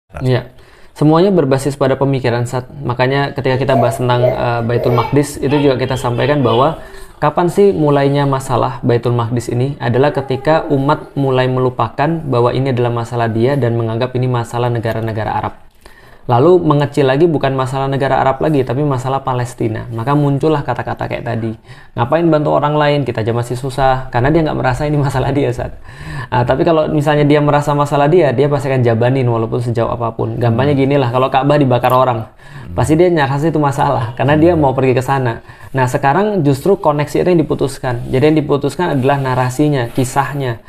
Iya, semuanya berbasis pada pemikiran Sat. Makanya ketika kita bahas tentang Baitul Maqdis, itu juga kita sampaikan bahwa kapan sih mulainya masalah Baitul Maqdis ini adalah ketika umat mulai melupakan bahwa ini adalah masalah dia dan menganggap ini masalah negara-negara Arab. Lalu mengecil lagi bukan masalah negara Arab lagi, tapi masalah Palestina. Maka muncullah kata-kata kayak tadi. Ngapain bantu orang lain? Kita aja masih susah. Karena dia nggak merasa ini masalah dia, Sat. Tapi kalau misalnya dia merasa masalah dia pasti akan jabanin walaupun sejauh apapun. Gampangnya gini lah, kalau Ka'bah dibakar orang, pasti dia nyaras itu masalah. Karena dia mau pergi ke sana. Nah, sekarang justru koneksi itu yang diputuskan. Jadi yang diputuskan adalah narasinya, kisahnya.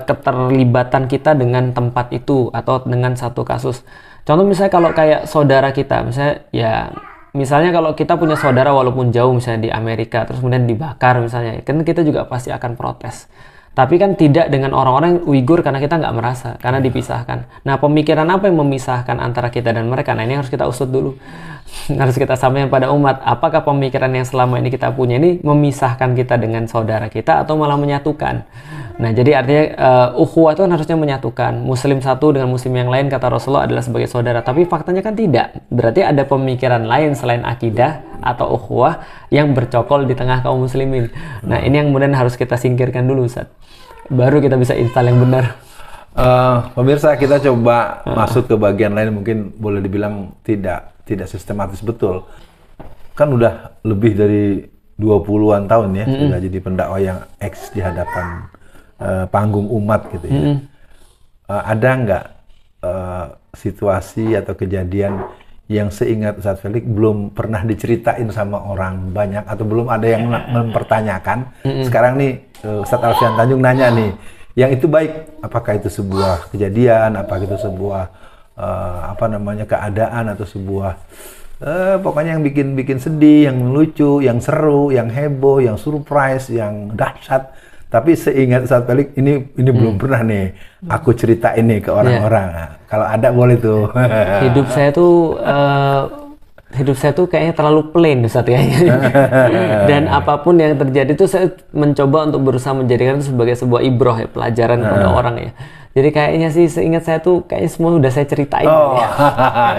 Keterlibatan kita dengan tempat itu atau dengan satu kasus. Contoh misalnya kalau kayak saudara kita, misalnya kalau kita punya saudara walaupun jauh misalnya di Amerika terus kemudian dibakar misalnya, kan kita juga pasti akan protes. Tapi kan tidak dengan orang-orang Uighur karena kita nggak merasa, karena dipisahkan. Nah, pemikiran apa yang memisahkan antara kita dan mereka? Nah, ini harus kita usut dulu. Harus kita sampaikan pada umat, apakah pemikiran yang selama ini kita punya ini memisahkan kita dengan saudara kita atau malah menyatukan? Nah, jadi artinya ukhuwah itu kan harusnya menyatukan. Muslim satu dengan muslim yang lain, kata Rasulullah, adalah sebagai saudara. Tapi faktanya kan tidak. Berarti ada pemikiran lain selain akidah atau ukhuwah yang bercokol di tengah kaum muslimin. Nah, ini yang kemudian harus kita singkirkan dulu, Ustaz. Baru kita bisa install yang benar. Pemirsa, kita coba masuk ke bagian lain, mungkin boleh dibilang tidak sistematis betul. Kan udah lebih dari 20-an tahun ya, sudah jadi pendakwah yang eks di hadapan panggung umat gitu ya. Ada nggak situasi atau kejadian yang seingat Ustadz Felix belum pernah diceritain sama orang banyak atau belum ada yang mempertanyakan? Sekarang nih Ustadz Alfian Tanjung nanya nih, yang itu baik, apakah itu sebuah kejadian, apakah itu sebuah keadaan atau sebuah pokoknya yang bikin sedih, yang lucu, yang seru, yang heboh, yang surprise, yang dahsyat. Tapi seingat Ustadz Felix ini belum pernah nih aku ceritain nih ke orang-orang. Nah, kalau ada boleh tuh. Hidup saya tuh kayaknya terlalu plain, Ustadz ya. Dan apapun yang terjadi itu saya mencoba untuk berusaha menjadikan itu sebagai sebuah ibroh ya, pelajaran kepada orang ya. Jadi kayaknya sih seingat saya tuh kayaknya semua udah saya ceritain.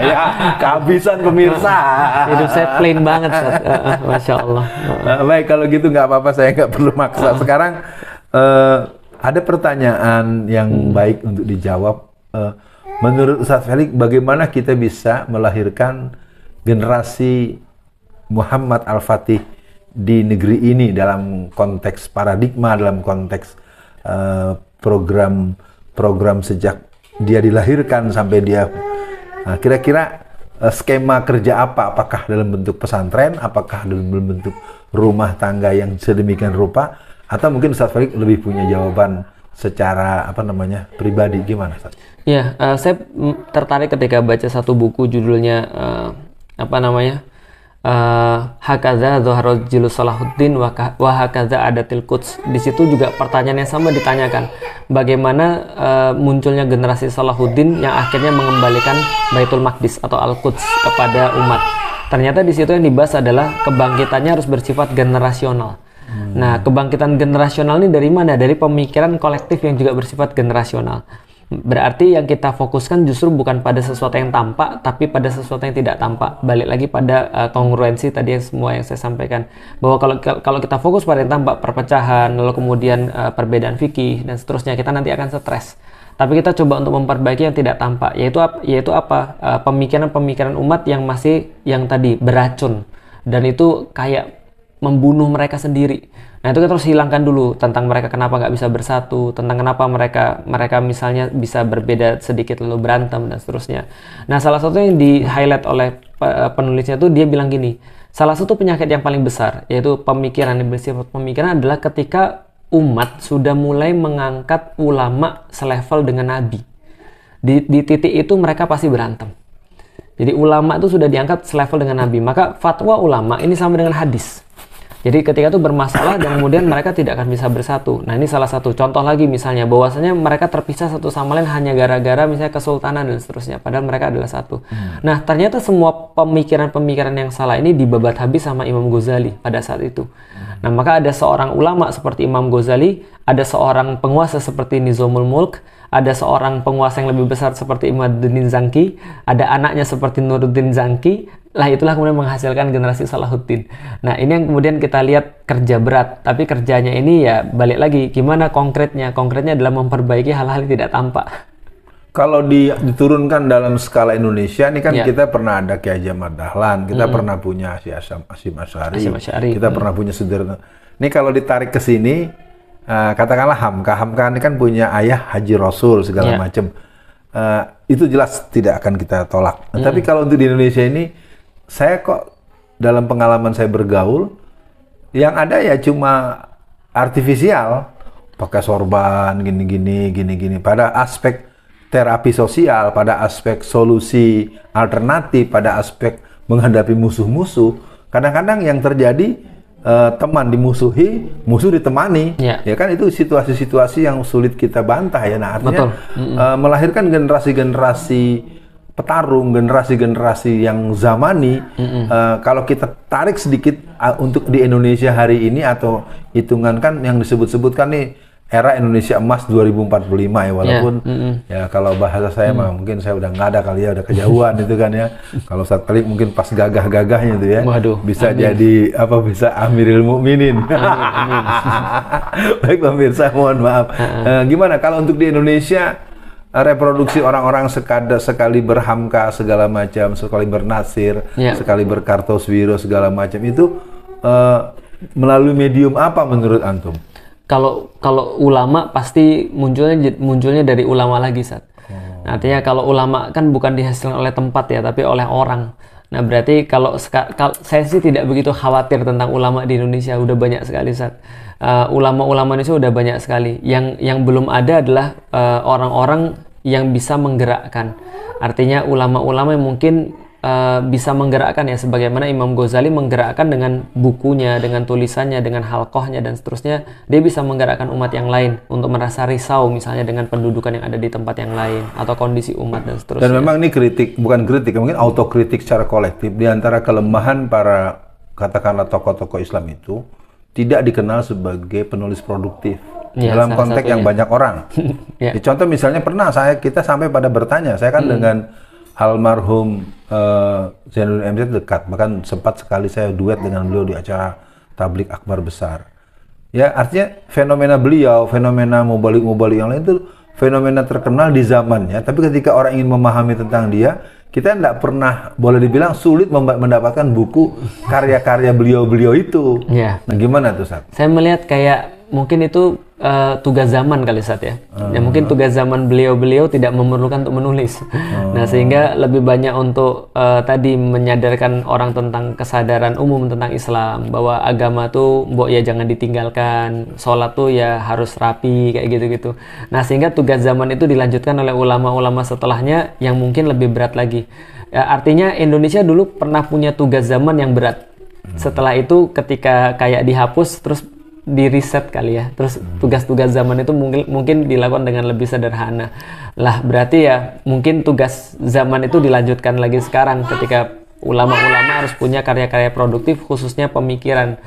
Ya, kehabisan pemirsa. Hidup saya plain banget, Masya Allah. Baik, kalau gitu nggak apa-apa, saya nggak perlu maksa. Sekarang ada pertanyaan yang baik untuk dijawab. Menurut Ustadz Felix, bagaimana kita bisa melahirkan generasi Muhammad Al-Fatih di negeri ini dalam konteks paradigma, dalam konteks program sejak dia dilahirkan sampai dia kira-kira skema kerja apa? Apakah dalam bentuk pesantren, apakah dalam bentuk rumah tangga yang sedemikian rupa, atau mungkin Ustadz Felix lebih punya jawaban secara pribadi, gimana Ustadz? Ya, saya tertarik ketika baca satu buku judulnya Hakadza Zuharul Jilu Salahuddin wa Hakadza Adatil Quds. Di situ juga pertanyaan yang sama ditanyakan. Bagaimana munculnya generasi Salahuddin yang akhirnya mengembalikan Baitul Maqdis atau Al-Quds kepada umat. Ternyata di situ yang dibahas adalah kebangkitannya harus bersifat generasional. Nah, kebangkitan generasional ini dari mana? Dari pemikiran kolektif yang juga bersifat generasional. Berarti yang kita fokuskan justru bukan pada sesuatu yang tampak, tapi pada sesuatu yang tidak tampak. Balik lagi pada kongruensi tadi yang semua yang saya sampaikan. Bahwa kalau kita fokus pada yang tampak, perpecahan, lalu kemudian perbedaan fikih, dan seterusnya, kita nanti akan stres. Tapi kita coba untuk memperbaiki yang tidak tampak, yaitu apa? Pemikiran-pemikiran umat yang masih yang tadi beracun. Dan itu kayak membunuh mereka sendiri. Nah, itu kita harus hilangkan dulu tentang mereka kenapa nggak bisa bersatu, tentang kenapa mereka misalnya bisa berbeda sedikit lalu berantem dan seterusnya. Nah, salah satu yang di highlight oleh penulisnya tuh dia bilang gini, salah satu penyakit yang paling besar yaitu pemikiran yang bersifat pemikiran adalah ketika umat sudah mulai mengangkat ulama selevel dengan nabi. Di titik itu mereka pasti berantem. Jadi ulama itu sudah diangkat selevel dengan nabi, maka fatwa ulama ini sama dengan hadis. Jadi ketika itu bermasalah dan kemudian mereka tidak akan bisa bersatu. Nah, ini salah satu contoh lagi misalnya bahwasanya mereka terpisah satu sama lain hanya gara-gara misalnya kesultanan dan seterusnya, padahal mereka adalah satu. Nah, ternyata semua pemikiran-pemikiran yang salah ini dibabat habis sama Imam Ghazali pada saat itu. Nah, maka ada seorang ulama seperti Imam Ghazali, ada seorang penguasa seperti Nizamul Mulk, ada seorang penguasa yang lebih besar seperti Imaduddin Zangki, ada anaknya seperti Nuruddin Zangki, lah itulah kemudian menghasilkan generasi Salahuddin. Nah ini yang kemudian kita lihat kerja berat, tapi kerjanya ini ya balik lagi, gimana konkretnya? Konkretnya adalah memperbaiki hal-hal yang tidak tampak. Kalau diturunkan dalam skala Indonesia, ini kan kita pernah ada Ki Haji Ahmad Dahlan, kita pernah punya Hasyim Asy'ari, kita pernah punya Sudirno. Ini kalau ditarik ke sini, katakanlah Hamka ini kan punya ayah Haji Rasul segala macam. Itu jelas tidak akan kita tolak. Nah, tapi kalau untuk di Indonesia ini, saya kok dalam pengalaman saya bergaul, yang ada ya cuma artifisial, pakai sorban, gini. Pada aspek terapi sosial, pada aspek solusi alternatif, pada aspek menghadapi musuh-musuh, kadang-kadang yang terjadi teman dimusuhi, musuh ditemani, ya kan itu situasi-situasi yang sulit kita bantah ya. Nah artinya melahirkan generasi-generasi petarung, generasi-generasi yang zamani. Kalau kita tarik sedikit untuk di Indonesia hari ini, atau hitungan kan yang disebut-sebutkan nih era Indonesia Emas 2045 ya, walaupun ya kalau bahasa saya mah mungkin saya udah nggak ada kali ya, udah kejauhan itu kan ya. Kalau Ustadz Felix mungkin pas gagah-gagahnya itu ya. Waduh, bisa jadi apa, bisa Amirul Mukminin. Baik pemirsa, mohon maaf. Gimana kalau untuk di Indonesia, reproduksi orang-orang sekali berhamka segala macam, sekali bernasir, sekali berkartoswiro segala macam itu melalui medium apa menurut antum? Kalau ulama pasti munculnya dari ulama lagi, Sat. Nah, artinya kalau ulama kan bukan dihasilkan oleh tempat ya, tapi oleh orang. Nah berarti kalau saya sih tidak begitu khawatir tentang ulama di Indonesia, udah banyak sekali, Sat. Ulama-ulama Indonesia udah banyak sekali. Yang belum ada adalah orang-orang yang bisa menggerakkan. Artinya ulama-ulama yang mungkin bisa menggerakkan ya, sebagaimana Imam Ghazali menggerakkan dengan bukunya, dengan tulisannya, dengan halqahnya dan seterusnya. Dia bisa menggerakkan umat yang lain untuk merasa risau misalnya dengan pendudukan yang ada di tempat yang lain atau kondisi umat dan seterusnya. Dan memang ini bukan kritik, mungkin autokritik secara kolektif. Di antara kelemahan para katakanlah tokoh-tokoh Islam itu tidak dikenal sebagai penulis produktif dalam konteks yang banyak orang. Contoh misalnya pernah kita sampai pada bertanya, saya kan dengan almarhum Zainuddin MZ dekat, bahkan sempat sekali saya duet dengan beliau di acara tablik akbar besar. Ya artinya fenomena beliau, fenomena mubalik yang lain itu fenomena terkenal di zamannya. Tapi ketika orang ingin memahami tentang dia, kita tidak pernah, boleh dibilang sulit mendapatkan buku karya-karya beliau itu. Nah gimana tuh, Sat? Saya melihat kayak mungkin itu tugas zaman kali, Sat ya. Ya mungkin tugas zaman beliau tidak memerlukan untuk menulis. Nah sehingga lebih banyak untuk tadi menyadarkan orang tentang kesadaran umum tentang Islam, bahwa agama tuh ya jangan ditinggalkan, sholat tuh ya harus rapi kayak gitu-gitu. Nah sehingga tugas zaman itu dilanjutkan oleh ulama-ulama setelahnya yang mungkin lebih berat lagi. Ya, artinya Indonesia dulu pernah punya tugas zaman yang berat. Setelah itu ketika kayak dihapus terus di reset kali ya, terus tugas-tugas zaman itu mungkin dilakukan dengan lebih sederhana lah. Berarti ya mungkin tugas zaman itu dilanjutkan lagi sekarang ketika ulama-ulama harus punya karya-karya produktif, khususnya pemikiran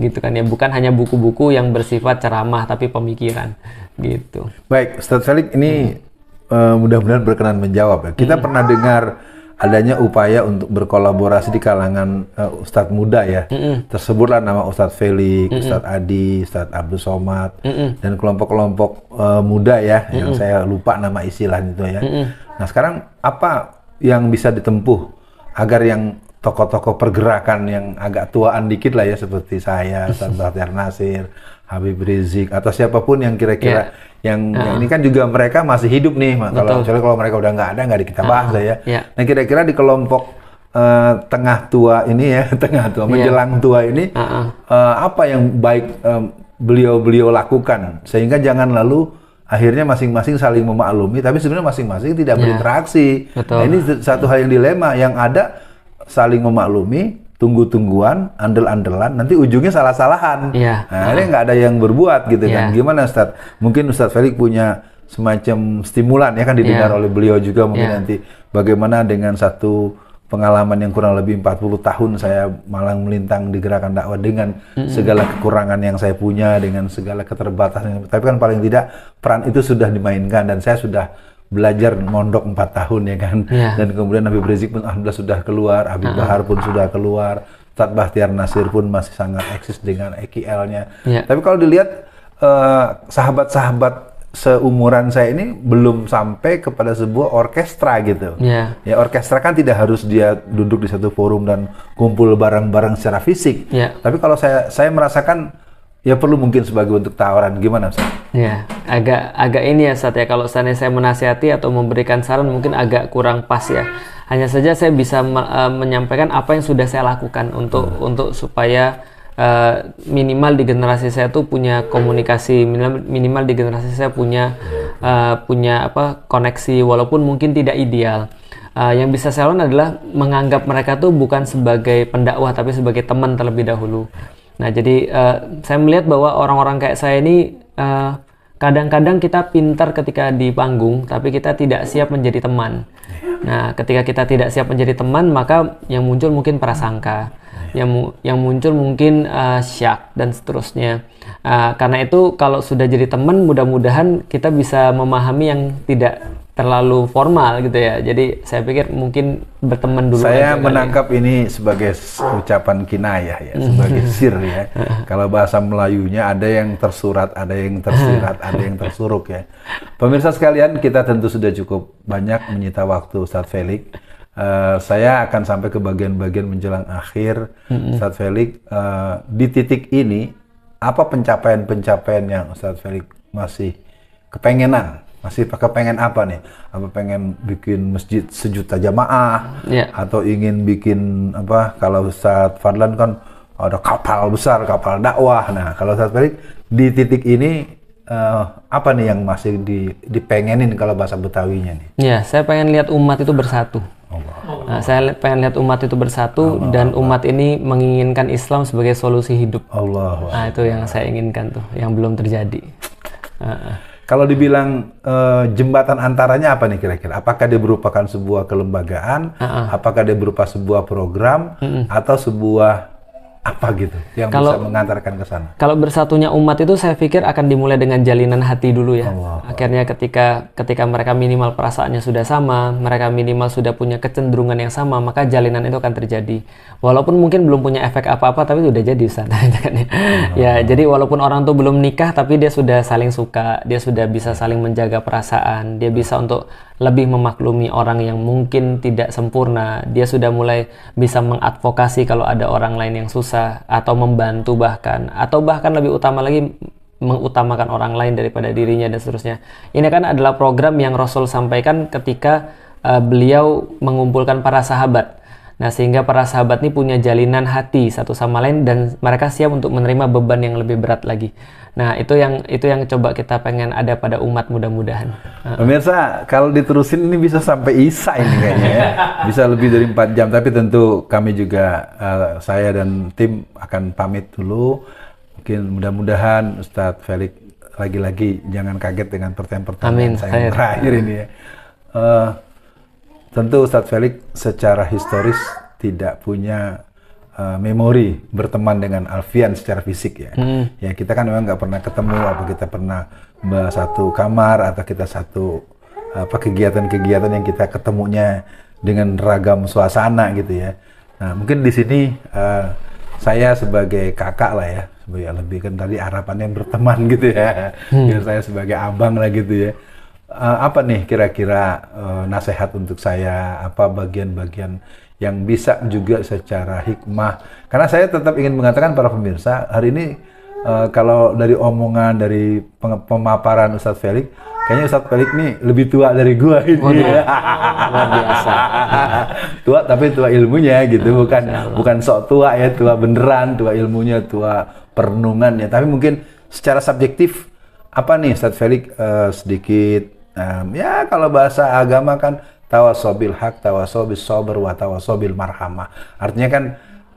gitu kan ya, bukan hanya buku-buku yang bersifat ceramah tapi pemikiran gitu. Baik, Ustadz Felix ini mudah-mudahan berkenan menjawab ya. Kita pernah dengar adanya upaya untuk berkolaborasi di kalangan Ustadz muda ya. Tersebutlah nama Ustadz Felix, Ustadz Adi, Ustadz Abdul Somad, dan kelompok-kelompok muda ya, yang saya lupa nama istilah itu ya. Nah sekarang apa yang bisa ditempuh agar yang tokoh-tokoh pergerakan yang agak tuaan dikit lah ya, seperti saya, Ustadz Bahtiar Nasir, Habib Rizik, atau siapapun yang kira-kira yang ini kan juga mereka masih hidup nih, kalau mereka udah nggak ada, nggak kita bahas ya. Nah kira-kira di kelompok tengah tua ini ya, menjelang tua ini, apa yang baik beliau lakukan sehingga jangan lalu akhirnya masing-masing saling memaklumi, tapi sebenarnya masing-masing tidak berinteraksi. Nah, ini satu hal yang dilema, yang ada saling memaklumi, tunggu-tungguan, andel-andelan, nanti ujungnya salah-salahan. Nah, ini nggak ada yang berbuat gitu kan. Gimana Ustadz? Mungkin Ustadz Felix punya semacam stimulan ya kan, didengar oleh beliau juga mungkin nanti. Bagaimana dengan satu pengalaman yang kurang lebih 40 tahun saya malang melintang di gerakan dakwah dengan segala kekurangan yang saya punya, dengan segala keterbatasan. Tapi kan paling tidak peran itu sudah dimainkan dan saya sudah belajar mondok 4 tahun ya kan. Dan kemudian Habib Rizik pun alhamdulillah sudah keluar, Habib Bahar pun sudah keluar, Ustadz Bahtiar Nasir pun masih sangat eksis dengan EQL-nya. Tapi kalau dilihat sahabat-sahabat seumuran saya ini belum sampai kepada sebuah orkestra gitu. Ya orkestra kan tidak harus dia duduk di satu forum dan kumpul bareng-bareng secara fisik. Tapi kalau saya merasakan ya perlu mungkin sebagai bentuk tawaran. Gimana Ustaz? Ya, agak ini ya Ustaz ya, kalau saya menasihati atau memberikan saran mungkin agak kurang pas ya. Hanya saja saya bisa menyampaikan apa yang sudah saya lakukan untuk supaya minimal di generasi saya tuh punya komunikasi, minimal di generasi saya punya koneksi walaupun mungkin tidak ideal. Yang bisa saya lakukan adalah menganggap mereka tuh bukan sebagai pendakwah tapi sebagai teman terlebih dahulu. Nah jadi saya melihat bahwa orang-orang kayak saya ini kadang-kadang kita pintar ketika di panggung tapi kita tidak siap menjadi teman. Nah ketika kita tidak siap menjadi teman maka yang muncul mungkin prasangka, yang muncul mungkin syak dan seterusnya. Karena itu kalau sudah jadi teman mudah-mudahan kita bisa memahami yang tidak terlalu formal gitu ya. Jadi saya pikir mungkin berteman dulu. Saya menangkap ini sebagai ucapan kinayah ya, sebagai sir ya. Kalau bahasa Melayunya ada yang tersurat, ada yang tersirat, ada yang tersuruk ya. Pemirsa sekalian, kita tentu sudah cukup banyak menyita waktu Ustadz Felix. Saya akan sampai ke bagian-bagian menjelang akhir. Ustadz Felix, di titik ini apa pencapaian-pencapaian yang Ustadz Felix masih kepengenan? Masih kepengen apa nih? Apa pengen bikin masjid 1 juta jamaah? Atau ingin bikin apa? Kalau Ustadz Fadlan kan ada kapal besar, kapal dakwah. Nah, kalau Ustadz Felix di titik ini apa nih yang masih dipengenin kalau bahasa Betawinya nih? Ya, saya pengen lihat umat itu bersatu. Saya pengen lihat umat itu bersatu dan umat ini menginginkan Islam sebagai solusi hidup. Nah, itu yang saya inginkan tuh, yang belum terjadi. Kalau dibilang jembatan antaranya apa nih kira-kira? Apakah dia merupakan sebuah kelembagaan? Apakah dia berupa sebuah program? Atau sebuah apa gitu yang bisa mengantarkan ke sana? Kalau bersatunya umat itu saya pikir akan dimulai dengan jalinan hati dulu ya. Akhirnya ketika mereka minimal perasaannya sudah sama, mereka minimal sudah punya kecenderungan yang sama, maka jalinan itu akan terjadi. Walaupun mungkin belum punya efek apa-apa tapi sudah jadi Ustaz. Ya, jadi walaupun orang tuh belum nikah tapi dia sudah saling suka, dia sudah bisa saling menjaga perasaan, dia bisa untuk lebih memaklumi orang yang mungkin tidak sempurna, dia sudah mulai bisa mengadvokasi kalau ada orang lain yang susah, atau membantu atau bahkan lebih utama lagi mengutamakan orang lain daripada dirinya dan seterusnya. Ini kan adalah program yang Rasul sampaikan ketika beliau mengumpulkan para sahabat. Nah, sehingga para sahabat ini punya jalinan hati satu sama lain dan mereka siap untuk menerima beban yang lebih berat lagi. Nah, itu yang coba kita pengen ada pada umat mudah-mudahan. Pemirsa, kalau diterusin ini bisa sampai Isya ini kayaknya ya. Bisa lebih dari 4 jam, tapi tentu kami juga saya dan tim akan pamit dulu. Mungkin mudah-mudahan Ustadz Felix lagi-lagi jangan kaget dengan pertanyaan-pertanyaan saya yang terakhir ini ya. Tentu Ustadz Felix secara historis tidak punya memori berteman dengan Alfian secara fisik ya. Ya kita kan memang nggak pernah ketemu, apa kita pernah satu kamar atau kita satu kegiatan-kegiatan yang kita ketemunya dengan ragam suasana gitu ya. Nah mungkin di sini saya sebagai kakak lah ya, sebagai lebih kan tadi harapannya berteman gitu ya. Biar saya sebagai abang lah gitu ya. Apa nih kira-kira nasihat untuk saya, apa bagian-bagian yang bisa juga secara hikmah, karena saya tetap ingin mengatakan para pemirsa hari ini kalau dari omongan dari pemaparan Ustadz Felix, kayaknya Ustadz Felix nih lebih tua dari gua ini. Luar biasa. Tua tapi tua ilmunya gitu, bukan sok tua ya, tua beneran, tua ilmunya, tua perenungannya, tapi mungkin secara subjektif apa nih Ustadz Felix sedikit ya kalau bahasa agama kan tawasobil haq, tawasobil sober, wa tawasobil marhamah. Artinya kan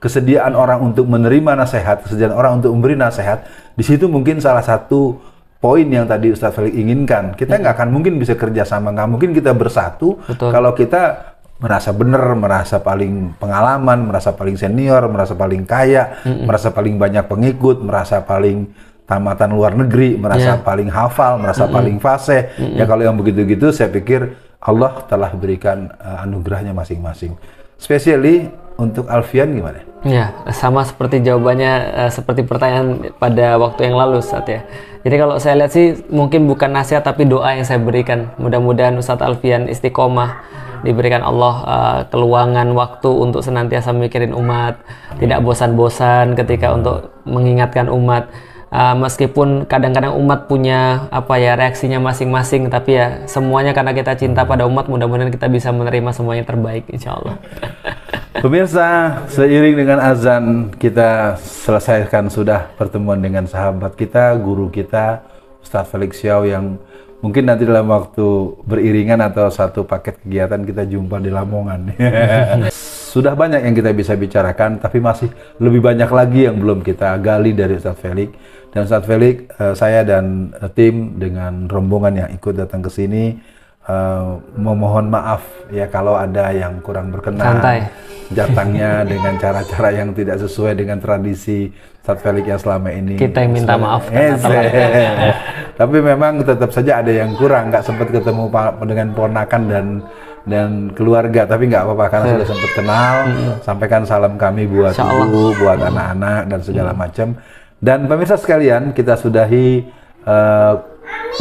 kesediaan orang untuk menerima nasihat, kesediaan orang untuk memberi nasihat. Di situ mungkin salah satu poin yang tadi Ustadz Felix inginkan. Kita nggak akan mungkin bisa kerja sama, nggak mungkin kita bersatu kalau kita merasa benar, merasa paling pengalaman, merasa paling senior, merasa paling kaya, merasa paling banyak pengikut, merasa paling tamatan luar negeri, merasa paling hafal, merasa paling fasih. Ya kalau yang begitu-gitu saya pikir Allah telah berikan anugerahnya masing-masing. Especially untuk Alfian gimana? Ya, sama seperti jawabannya seperti pertanyaan pada waktu yang lalu Ustadz ya. Jadi kalau saya lihat sih mungkin bukan nasihat tapi doa yang saya berikan. Mudah-mudahan Ustadz Alfian istiqomah, diberikan Allah keluangan waktu untuk senantiasa mikirin umat, tidak bosan-bosan ketika untuk mengingatkan umat. Meskipun kadang-kadang umat punya reaksinya masing-masing, tapi ya semuanya karena kita cinta pada umat, mudah-mudahan kita bisa menerima semuanya terbaik insya Allah. Pemirsa, seiring dengan azan kita selesaikan sudah pertemuan dengan sahabat kita, guru kita, Ustadz Felix Xiao, yang mungkin nanti dalam waktu beriringan atau satu paket kegiatan kita jumpa di Lamongan. Sudah banyak yang kita bisa bicarakan, tapi masih lebih banyak lagi yang belum kita gali dari Ustadz Felix. Dan Ustadz Felix, saya dan tim dengan rombongan yang ikut datang ke sini memohon maaf ya kalau ada yang kurang berkenan. Santai. Datangnya dengan cara-cara yang tidak sesuai dengan tradisi Ustadz Felix yang selama ini. Kita yang minta maaf. Tapi memang tetap saja ada yang kurang, nggak sempat ketemu dengan ponakan dan keluarga, tapi nggak apa-apa karena sudah sempat kenal. Sampaikan salam kami buat ibu, buat anak-anak dan segala macam. Dan pemirsa sekalian, kita sudahi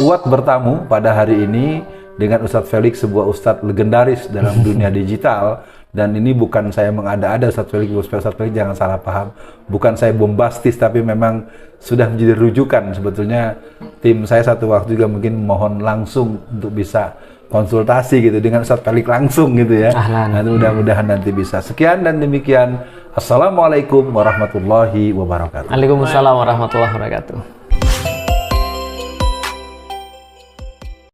Uwat bertamu pada hari ini dengan Ustadz Felix, sebuah ustadz legendaris dalam dunia digital. Dan ini bukan saya mengada-ada Ustadz Felix, Ustadz Felix jangan salah paham. Bukan saya bombastis, tapi memang sudah menjadi rujukan. Sebetulnya tim saya satu waktu juga mungkin mohon langsung untuk bisa konsultasi gitu dengan Ustadz Felix langsung gitu ya. Nah, mudah-mudahan nanti bisa. Sekian dan demikian. Assalamualaikum warahmatullahi wabarakatuh. Waalaikumsalam warahmatullahi wabarakatuh.